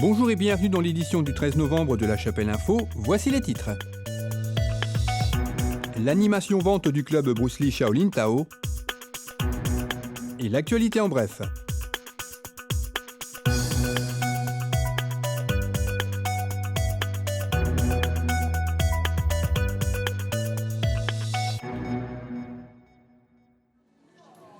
Bonjour et bienvenue dans l'édition du 13 novembre de La Chapelle Info. Voici les titres. L'animation vente du club Bruce Lee Shaolin Tao et l'actualité en bref.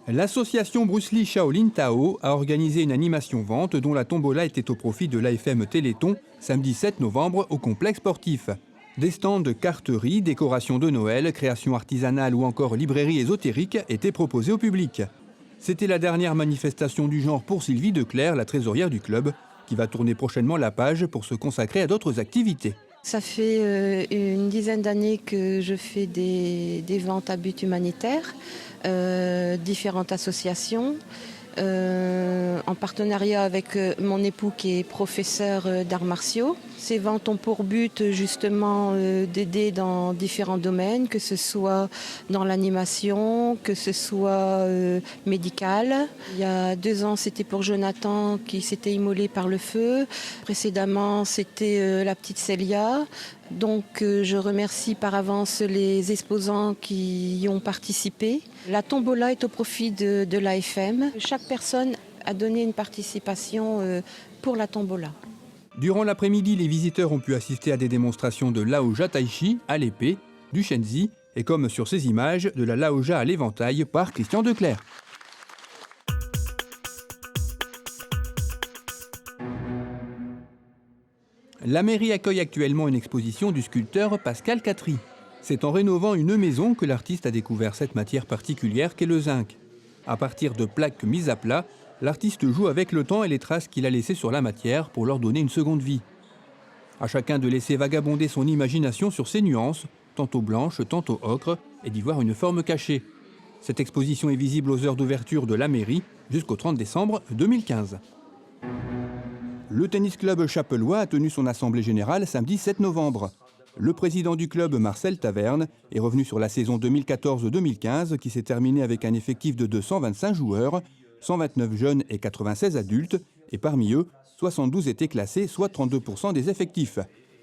L'association Bruce Lee Shaolin Tao a organisé une animation vente dont la tombola était au profit de l'AFM Téléthon samedi 7 novembre au complexe sportif. Des stands de carterie, décorations de Noël, créations artisanales ou encore librairies ésotériques étaient proposés au public. C'était la dernière manifestation du genre pour Sylvie Declercq, la trésorière du club, qui va tourner prochainement la page pour se consacrer à d'autres activités. Ça fait une dizaine d'années que je fais des ventes à but humanitaire, différentes associations, en partenariat avec mon époux qui est professeur d'arts martiaux. Ces ventes ont pour but justement d'aider dans différents domaines, que ce soit dans l'animation, que ce soit médical. Il y a 2 ans, c'était pour Jonathan qui s'était immolé par le feu. Précédemment, c'était la petite Célia. Donc je remercie par avance les exposants qui y ont participé. La tombola est au profit de l'AFM. Chaque personne a donné une participation pour la tombola. Durant l'après-midi, les visiteurs ont pu assister à des démonstrations de Laoja Tai-Chi à l'épée, du Shenzi et comme sur ces images, de la Laoja à l'éventail par Christian Declercq. La mairie accueille actuellement une exposition du sculpteur Pascal Catry. C'est en rénovant une maison que l'artiste a découvert cette matière particulière qu'est le zinc. À partir de plaques mises à plat, l'artiste joue avec le temps et les traces qu'il a laissées sur la matière pour leur donner une seconde vie. À chacun de laisser vagabonder son imagination sur ces nuances, tantôt blanches, tantôt ocre, et d'y voir une forme cachée. Cette exposition est visible aux heures d'ouverture de la mairie jusqu'au 30 décembre 2015. Le tennis club chapellois a tenu son assemblée générale samedi 7 novembre. Le président du club, Marcel Taverne, est revenu sur la saison 2014-2015 qui s'est terminée avec un effectif de 225 joueurs, 129 jeunes et 96 adultes, et parmi eux, 72 étaient classés, soit 32% des effectifs.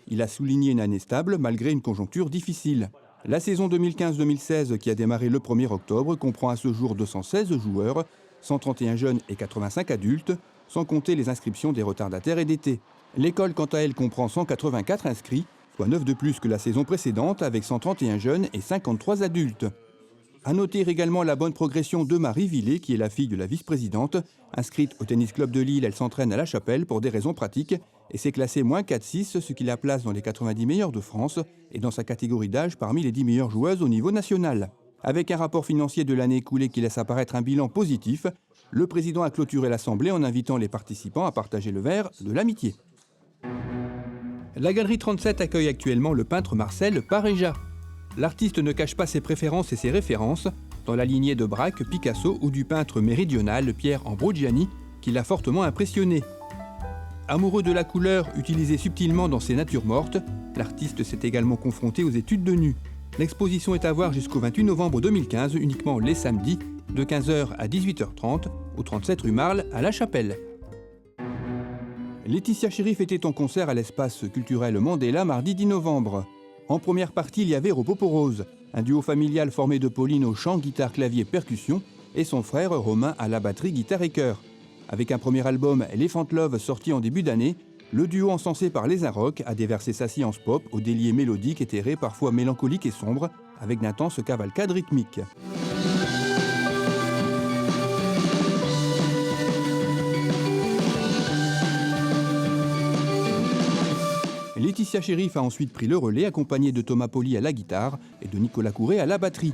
Il a souligné une année stable malgré une conjoncture difficile. La saison 2015-2016, qui a démarré le 1er octobre, comprend à ce jour 216 joueurs, 131 jeunes et 85 adultes, sans compter les inscriptions des retardataires et d'été. L'école, quant à elle, comprend 184 inscrits, soit 9 de plus que la saison précédente, avec 131 jeunes et 53 adultes. À noter également la bonne progression de Marie Villet, qui est la fille de la vice-présidente. Inscrite au tennis club de Lille, elle s'entraîne à La Chapelle pour des raisons pratiques et s'est classée -4-6, ce qui la place dans les 90 meilleures de France et dans sa catégorie d'âge parmi les 10 meilleures joueuses au niveau national. Avec un rapport financier de l'année écoulée qui laisse apparaître un bilan positif, le président a clôturé l'assemblée en invitant les participants à partager le verre de l'amitié. La Galerie 37 accueille actuellement le peintre Marcel Pareja. L'artiste ne cache pas ses préférences et ses références, dans la lignée de Braque, Picasso ou du peintre méridional Pierre Ambroggiani, qui l'a fortement impressionné. Amoureux de la couleur utilisée subtilement dans ses natures mortes, l'artiste s'est également confronté aux études de nu. L'exposition est à voir jusqu'au 28 novembre 2015, uniquement les samedis, de 15h à 18h30, au 37 rue Marle, à La Chapelle. Laetitia Chérif était en concert à l'espace culturel Mandela mardi 10 novembre. En première partie, il y avait Ropoporose, un duo familial formé de Pauline au chant, guitare, clavier, percussion, et son frère Romain à la batterie, guitare et chœur. Avec un premier album, Elephant Love, sorti en début d'année, le duo encensé par les Arocs a déversé sa science pop au délié mélodique éthéré, parfois mélancolique et sombre, avec d'intenses cavalcades rythmiques. Laetitia Chérif a ensuite pris le relais, accompagnée de Thomas Poli à la guitare et de Nicolas Courret à la batterie.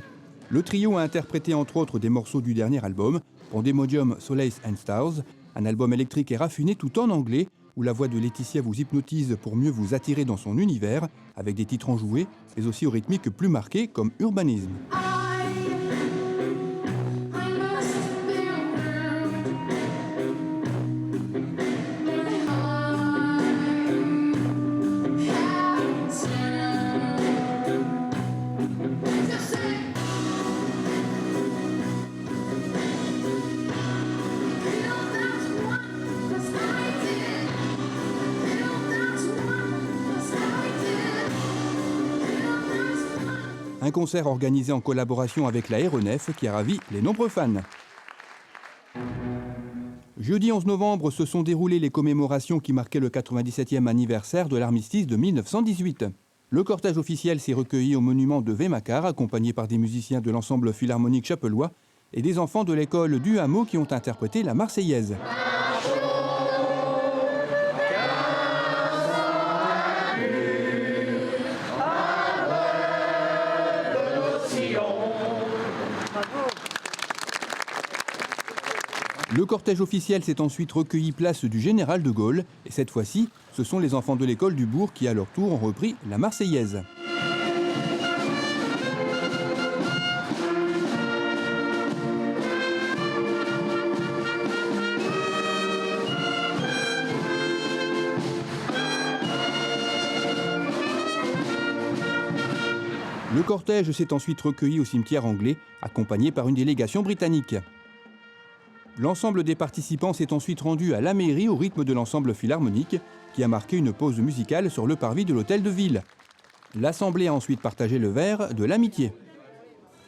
Le trio a interprété entre autres des morceaux du dernier album, Pandemonium, Solace and Stars, un album électrique et raffiné tout en anglais, où la voix de Laetitia vous hypnotise pour mieux vous attirer dans son univers, avec des titres enjoués, mais aussi aux rythmiques plus marquées comme Urbanisme. Un concert organisé en collaboration avec l'aéronef qui a ravi les nombreux fans. Jeudi 11 novembre se sont déroulées les commémorations qui marquaient le 97e anniversaire de l'armistice de 1918. Le cortège officiel s'est recueilli au monument de Vémacar, accompagné par des musiciens de l'ensemble philharmonique chapellois et des enfants de l'école du Hameau qui ont interprété la Marseillaise. Le cortège officiel s'est ensuite recueilli place du Général de Gaulle et cette fois-ci, ce sont les enfants de l'école du bourg qui à leur tour ont repris la Marseillaise. Le cortège s'est ensuite recueilli au cimetière anglais, accompagné par une délégation britannique. L'ensemble des participants s'est ensuite rendu à la mairie au rythme de l'ensemble philharmonique, qui a marqué une pause musicale sur le parvis de l'hôtel de ville. L'Assemblée a ensuite partagé le verre de l'amitié.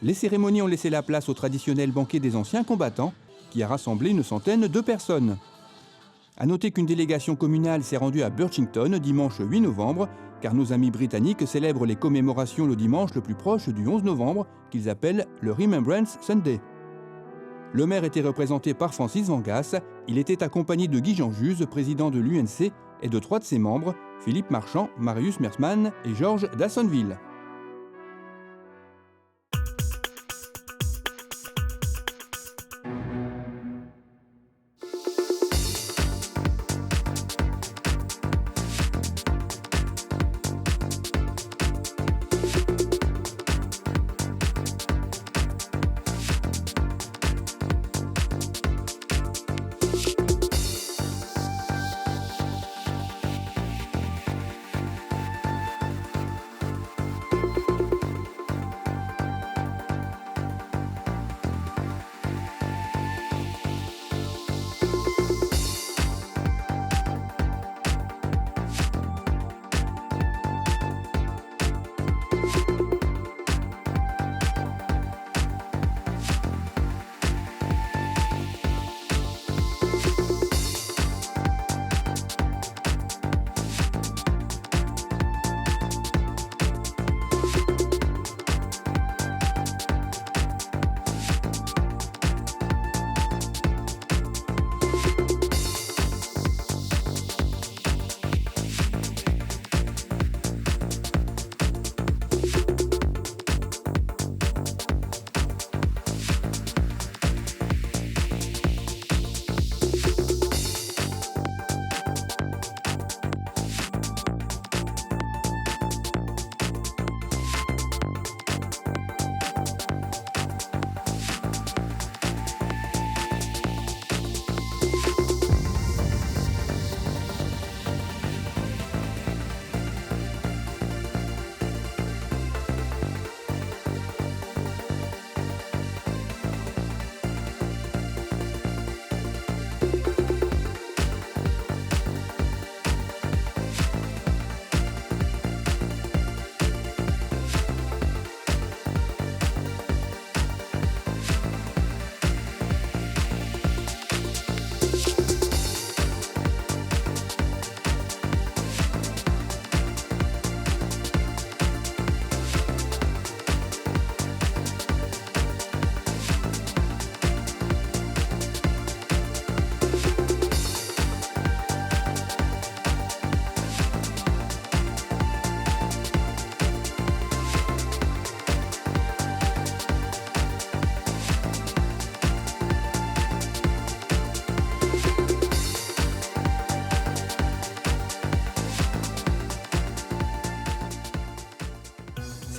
Les cérémonies ont laissé la place au traditionnel banquet des anciens combattants, qui a rassemblé une centaine de personnes. A noter qu'une délégation communale s'est rendue à Birchington dimanche 8 novembre, car nos amis britanniques célèbrent les commémorations le dimanche le plus proche du 11 novembre, qu'ils appellent le Remembrance Sunday. Le maire était représenté par Francis Vangas, il était accompagné de Guy Jean-Juz, président de l'UNC, et de 3 de ses membres, Philippe Marchand, Marius Mersman et Georges Dassonville.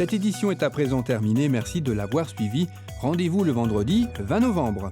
Cette édition est à présent terminée, merci de l'avoir suivie. Rendez-vous le vendredi 20 novembre.